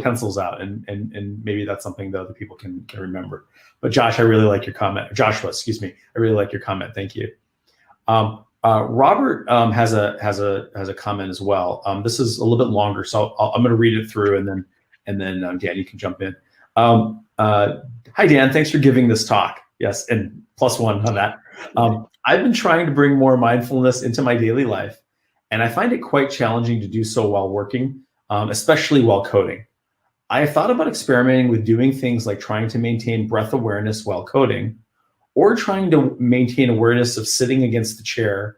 pencils out, and maybe that's something that other people can remember. But Josh, I really like your comment. Joshua, excuse me, I really like your comment. Thank you. Robert has a comment as well. This is a little bit longer, so I'm going to read it through, and then Dan, you can jump in. Hi Dan, thanks for giving this talk. Yes, and +1 on that. I've been trying to bring more mindfulness into my daily life, and I find it quite challenging to do so while working, especially while coding. I have thought about experimenting with doing things like trying to maintain breath awareness while coding, or trying to maintain awareness of sitting against the chair,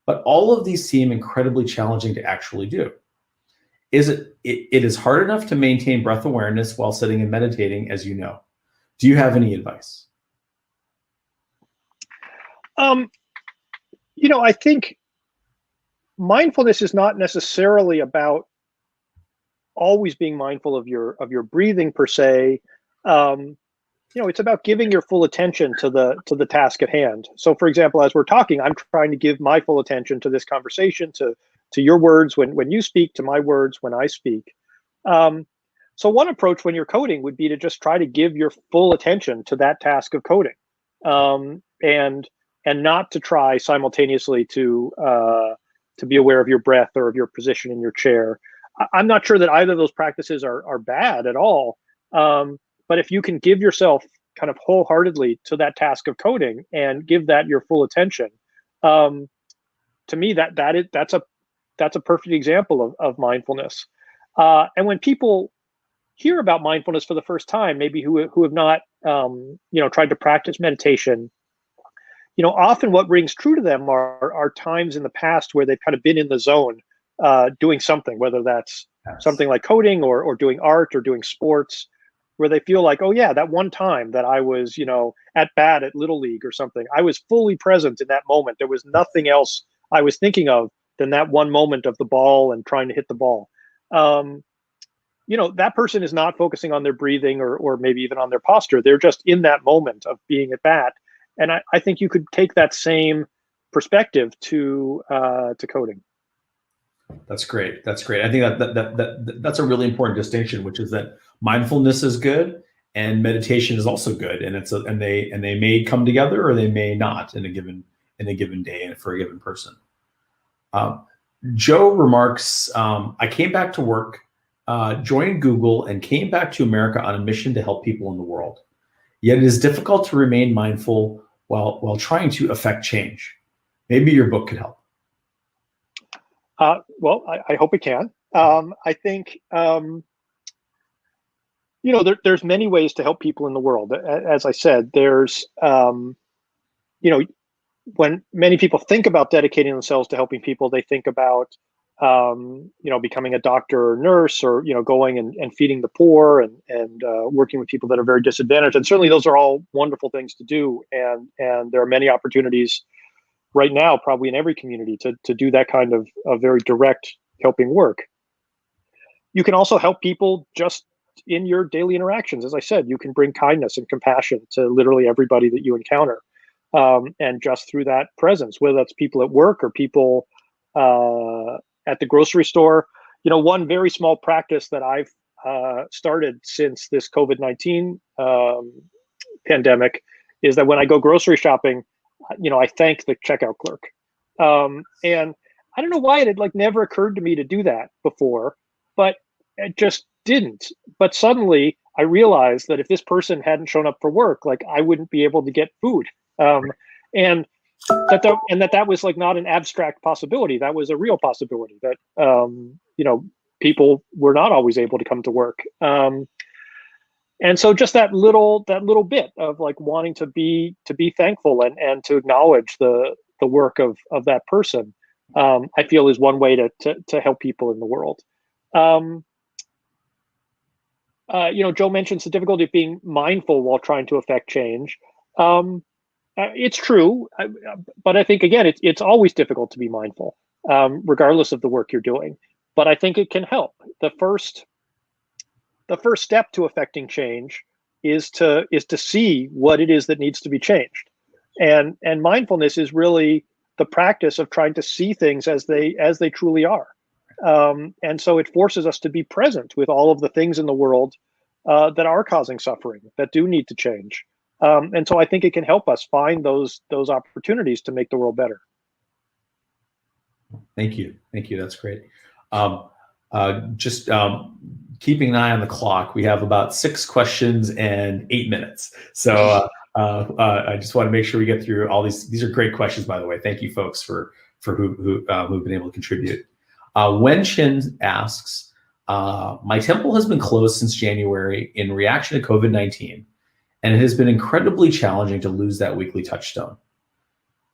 but all of these seem incredibly challenging to actually do. It is hard enough to maintain breath awareness while sitting and meditating, as you know. Do you have any advice? I think mindfulness is not necessarily about always being mindful of your breathing per se. it's about giving your full attention to the task at hand. So, for example, as we're talking, I'm trying to give my full attention to this conversation, to your words when you speak, to my words when I speak. Um, so, one approach when you're coding would be to just try to give your full attention to that task of coding, and not to try simultaneously to be aware of your breath or of your position in your chair. I'm not sure that either of those practices are bad at all. But if you can give yourself kind of wholeheartedly to that task of coding and give that your full attention, um, to me that's a perfect example of mindfulness. And when people hear about mindfulness for the first time, maybe who have not tried to practice meditation, often what rings true to them are times in the past where they've kind of been in the zone, doing something, whether that's Yes. something like coding or doing art or doing sports, where they feel like, oh yeah, that one time that I was, at bat at Little League or something, I was fully present in that moment. There was nothing else I was thinking of than that one moment of the ball and trying to hit the ball. Um, that person is not focusing on their breathing or maybe even on their posture. They're just in that moment of being at bat. And I think you could take that same perspective to coding. That's great. That's great. I think that's a really important distinction, which is that mindfulness is good and meditation is also good, and and they may come together or they may not in a given day and for a given person. Um, Joe remarks, I came back to work, joined Google, and came back to America on a mission to help people in the world. Yet it is difficult to remain mindful while trying to affect change. Maybe your book could help. Well, I hope it can. I think there's many ways to help people in the world. As I said, there's you know when many people think about dedicating themselves to helping people, they think about becoming a doctor or nurse, or going and feeding the poor and working with people that are very disadvantaged. And certainly those are all wonderful things to do. And there are many opportunities right now, probably in every community, to do that kind of very direct helping work. You can also help people just in your daily interactions. As I said, you can bring kindness and compassion to literally everybody that you encounter. And just through that presence, whether that's people at work or people at the grocery store. One very small practice that I've started since this COVID-19 pandemic is that when I go grocery shopping, I thank the checkout clerk. And I don't know why it had never occurred to me to do that before, but it just didn't. But suddenly I realized that if this person hadn't shown up for work, I wouldn't be able to get food. And that was not an abstract possibility. That was a real possibility that, people were not always able to come to work. And so just that little bit of wanting to be thankful and to acknowledge the work of that person, I feel is one way to help people in the world. Joe mentions the difficulty of being mindful while trying to affect change. It's true, but I think again, it's always difficult to be mindful, regardless of the work you're doing. But I think it can help. The first step to affecting change is to see what it is that needs to be changed, and mindfulness is really the practice of trying to see things as they truly are. And so it forces us to be present with all of the things in the world that are causing suffering, that do need to change. And so I think it can help us find those opportunities to make the world better. Thank you. That's great. Just keeping an eye on the clock, we have about 6 questions and 8 minutes. So I just want to make sure we get through all these. These are great questions, by the way. Thank you, folks, for who've been able to contribute. Wen Chin asks, my temple has been closed since January in reaction to COVID-19. And it has been incredibly challenging to lose that weekly touchstone.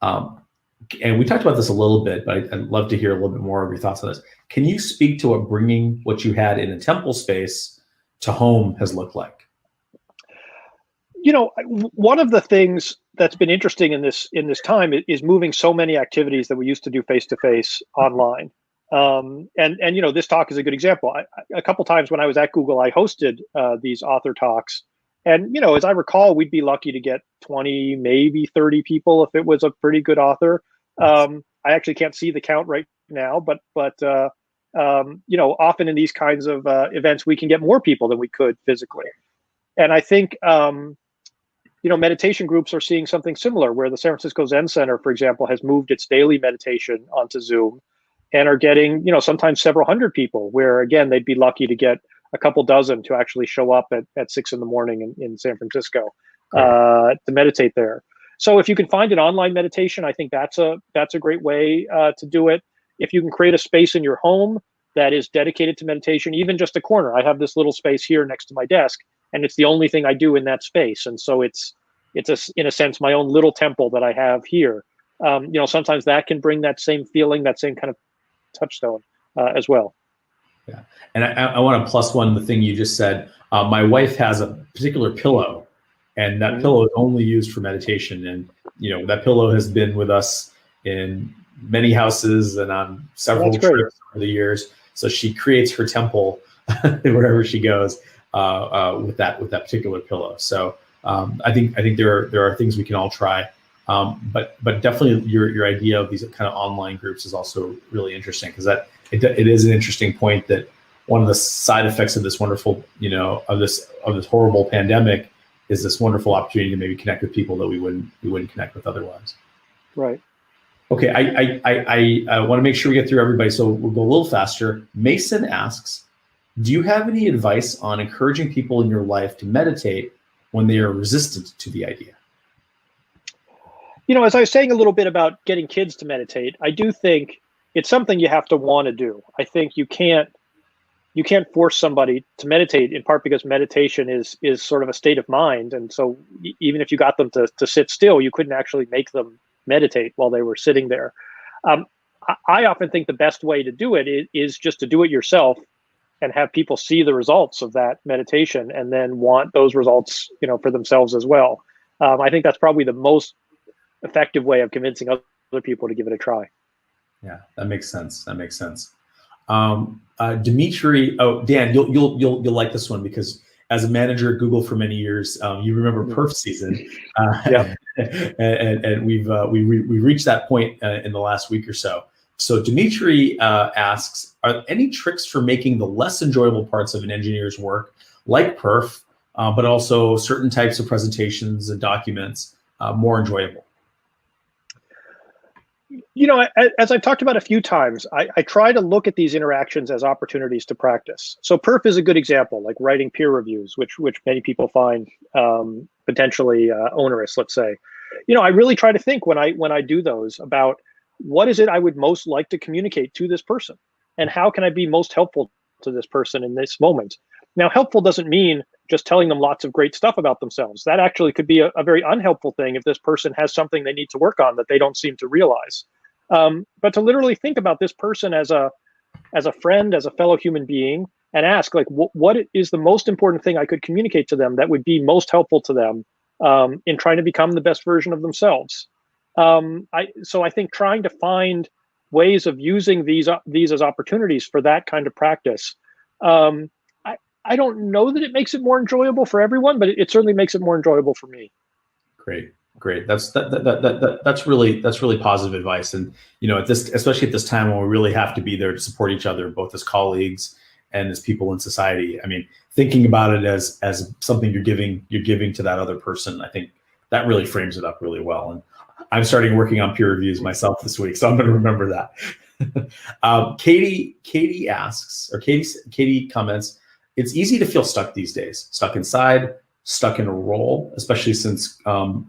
And we talked about this a little bit, but I'd love to hear a little bit more of your thoughts on this. Can you speak to what bringing what you had in a temple space to home has looked like? One of the things that's been interesting in this time is moving so many activities that we used to do face-to-face online. And this talk is a good example. A couple times when I was at Google, I hosted these author talks. And, as I recall, we'd be lucky to get 20, maybe 30 people if it was a pretty good author. I actually can't see the count right now, but often in these kinds of events, we can get more people than we could physically. And I think, meditation groups are seeing something similar, where the San Francisco Zen Center, for example, has moved its daily meditation onto Zoom and are getting, sometimes several hundred people, where again, they'd be lucky to get a couple dozen to actually show up at 6 a.m. in San Francisco to meditate there. So if you can find an online meditation, I think that's a great way to do it. If you can create a space in your home that is dedicated to meditation, even just a corner. I have this little space here next to my desk, and it's the only thing I do in that space. And so it's in a sense, my own little temple that I have here. Sometimes that can bring that same feeling, that same kind of touchstone as well. Yeah. And I want to plus one the thing you just said. My wife has a particular pillow, and that pillow is only used for meditation. And, that pillow has been with us in many houses and on several trips over the years. So she creates her temple wherever she goes with that particular pillow. So I think there are things we can all try. But definitely your idea of these kind of online groups is also really interesting, because it is an interesting point that one of the side effects of this wonderful, of this horrible pandemic is this wonderful opportunity to maybe connect with people that we wouldn't connect with otherwise. Right. Okay, I want to make sure we get through everybody, so we'll go a little faster. Mason asks, do you have any advice on encouraging people in your life to meditate when they are resistant to the idea? As I was saying a little bit about getting kids to meditate, I do think it's something you have to want to do. I think you can't force somebody to meditate, in part because meditation is sort of a state of mind. And so even if you got them to sit still, you couldn't actually make them meditate while they were sitting there. I often think the best way to do it is just to do it yourself and have people see the results of that meditation and then want those results, for themselves as well. I think that's probably the most effective way of convincing other people to give it a try. Yeah, that makes sense. Dimitri, Dan, you'll like this one, because as a manager at Google for many years, you remember perf season, and we reached that point in the last week or so. So Dimitri asks, are there any tricks for making the less enjoyable parts of an engineer's work, like perf, but also certain types of presentations and documents, more enjoyable? As I've talked about a few times, I try to look at these interactions as opportunities to practice. So perf is a good example, like writing peer reviews, which many people find potentially onerous, let's say. I really try to think when I do those about what is it I would most like to communicate to this person, and how can I be most helpful to this person in this moment. Now, helpful doesn't mean just telling them lots of great stuff about themselves. That actually could be a very unhelpful thing if this person has something they need to work on that they don't seem to realize. But to literally think about this person as a friend, as a fellow human being, and ask, like, what is the most important thing I could communicate to them that would be most helpful to them in trying to become the best version of themselves. So I think trying to find ways of using these as opportunities for that kind of practice. I don't know that it makes it more enjoyable for everyone, but it certainly makes it more enjoyable for me. Great. That's really positive advice. And especially at this time when we really have to be there to support each other, both as colleagues and as people in society. I mean, thinking about it as something you're giving to that other person, I think that really frames it up really well. And I'm starting working on peer reviews myself this week, so I'm going to remember that. Katie asks, or Katie comments, it's easy to feel stuck these days, stuck inside, stuck in a role, especially since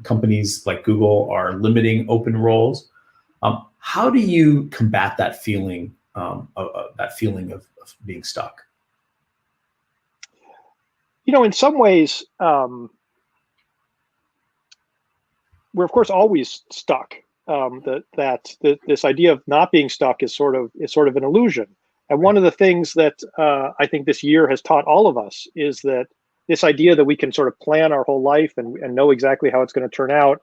companies like Google are limiting open roles. How do you combat that feeling of being stuck? In some ways, we're of course always stuck. This idea of not being stuck is sort of an illusion. And one of the things that I think this year has taught all of us is that this idea that we can sort of plan our whole life and know exactly how it's going to turn out,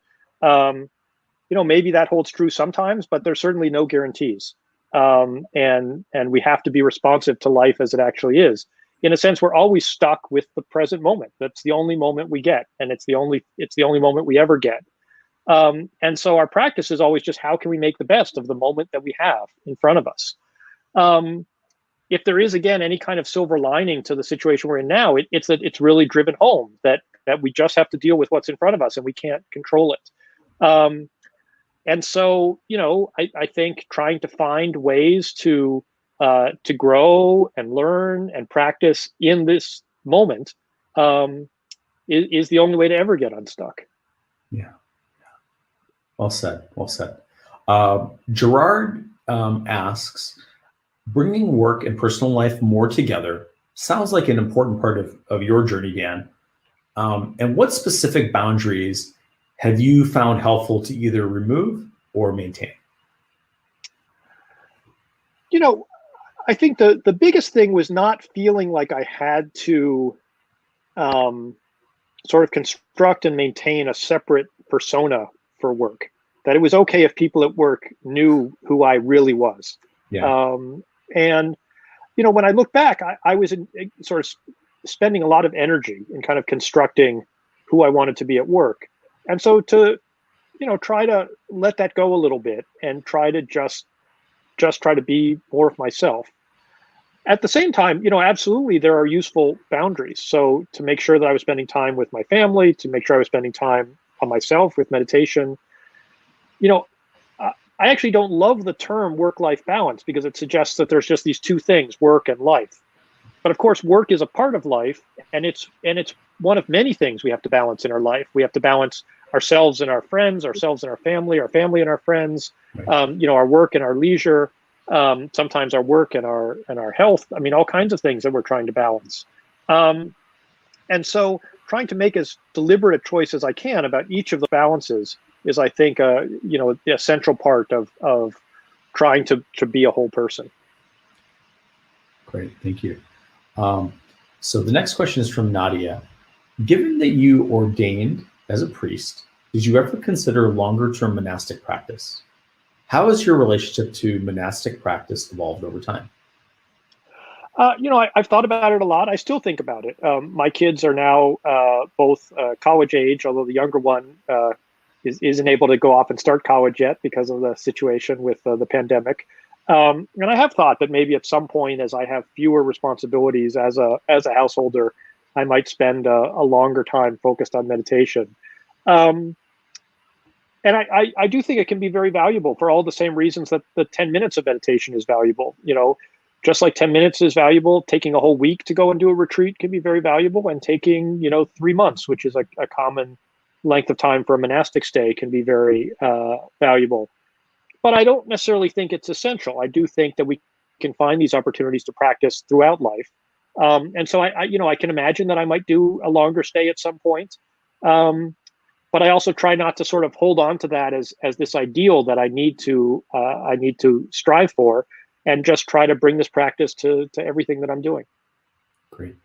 maybe that holds true sometimes, but there's certainly no guarantees. And we have to be responsive to life as it actually is. in a sense, we're always stuck with the present moment. That's the only moment we get, and it's the only moment we ever get. And so our practice is always just how can we make the best of the moment that we have in front of us. If there is, again, any kind of silver lining to the situation we're in now, it's that it's really driven home that we just have to deal with what's in front of us and we can't control it. And so, I think trying to find ways to grow and learn and practice in this moment is the only way to ever get unstuck. Yeah. Well said. Well said. Gerard asks, bringing work and personal life more together sounds like an important part of your journey, Dan. And what specific boundaries have you found helpful to either remove or maintain? I think the biggest thing was not feeling like I had to sort of construct and maintain a separate persona for work, that it was okay if people at work knew who I really was. Yeah. And, when I look back, I was sort of spending a lot of energy in kind of constructing who I wanted to be at work. And so to, try to let that go a little bit and try to just try to be more of myself. At the same time, absolutely there are useful boundaries. So to make sure that I was spending time with my family, to make sure I was spending time on myself with meditation. I actually don't love the term work-life balance because it suggests that there's just these two things, work and life. But of course, work is a part of life, and it's one of many things we have to balance in our life. We have to balance ourselves and our friends, ourselves and our family and our friends, our work and our leisure, sometimes our work and our health. I mean, all kinds of things that we're trying to balance. And so trying to make as deliberate a choice as I can about each of the balances is, I think, the essential part of trying to be a whole person. Great, thank you. So the next question is from Nadia. Given that you ordained as a priest, did you ever consider longer-term monastic practice? How has your relationship to monastic practice evolved over time? I've thought about it a lot. I still think about it. My kids are now both college age, although the younger one isn't able to go off and start college yet because of the situation with the pandemic. And I have thought that maybe at some point, as I have fewer responsibilities as a householder, I might spend a longer time focused on meditation. And I do think it can be very valuable for all the same reasons that the 10 minutes of meditation is valuable. Just like 10 minutes is valuable, taking a whole week to go and do a retreat can be very valuable, and taking 3 months, which is a common length of time for a monastic stay, can be very valuable. But I don't necessarily think it's essential. I do think that we can find these opportunities to practice throughout life. And so I can imagine that I might do a longer stay at some point. But I also try not to sort of hold on to that as this ideal that I need to strive for, and just try to bring this practice to everything that I'm doing. Great.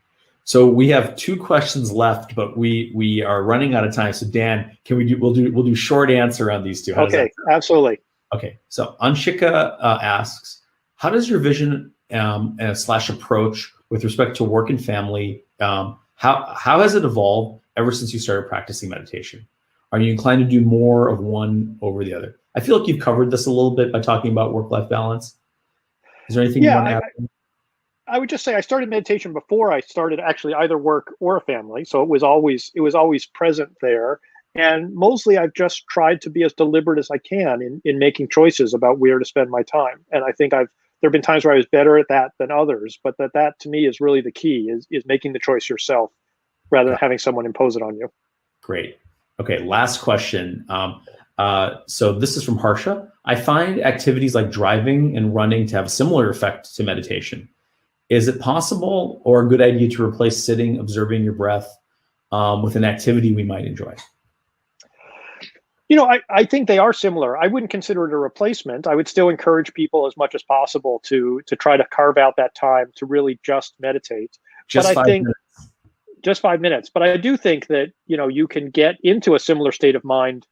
So we have 2 questions left, but we are running out of time. So Dan, we'll do short answer on these 2. Okay, absolutely. Okay. So Anshika asks, how does your vision / approach with respect to work and family, how has it evolved ever since you started practicing meditation? Are you inclined to do more of one over the other? I feel like you've covered this a little bit by talking about work-life balance. Is there anything you want to add? I would just say I started meditation before I started actually either work or a family. So it was always present there. And mostly I've just tried to be as deliberate as I can in making choices about where to spend my time. And I think there have been times where I was better at that than others, but that to me is really the key, is making the choice yourself rather than having someone impose it on you. Great. Okay, last question. So this is from Harsha. I find activities like driving and running to have a similar effect to meditation. Is it possible or a good idea to replace sitting, observing your breath with an activity we might enjoy? I think they are similar. I wouldn't consider it a replacement. I would still encourage people as much as possible to try to carve out that time to really just meditate. Just 5 minutes. Just 5 minutes. But I do think that, you can get into a similar state of mind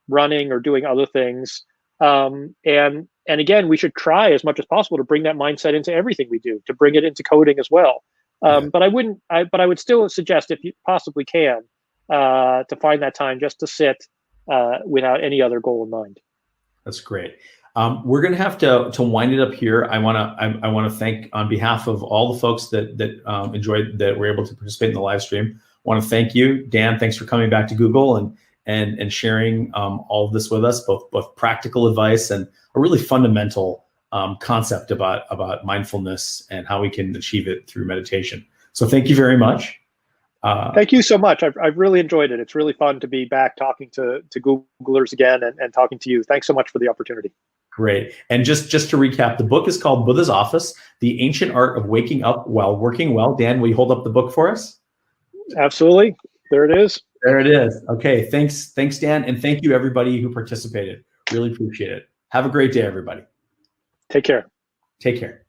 running or doing other things. And again, we should try as much as possible to bring that mindset into everything we do, to bring it into coding as well. But I would still suggest, if you possibly can, to find that time just to sit without any other goal in mind. That's great. We're going to have to wind it up here. I want to thank, on behalf of all the folks that enjoyed, that were able to participate in the live stream. I want to thank you, Dan. Thanks for coming back to Google and sharing all of this with us, both practical advice and a really fundamental concept about mindfulness and how we can achieve it through meditation. So thank you very much. Thank you so much. I've really enjoyed it. It's really fun to be back talking to Googlers again and talking to you. Thanks so much for the opportunity. Great. And just to recap, the book is called Buddha's Office, The Ancient Art of Waking Up While Working Well. Dan, will you hold up the book for us? Absolutely. There it is. There it is. Okay. Thanks, Dan. And thank you, everybody who participated. Really appreciate it. Have a great day, everybody. Take care. Take care.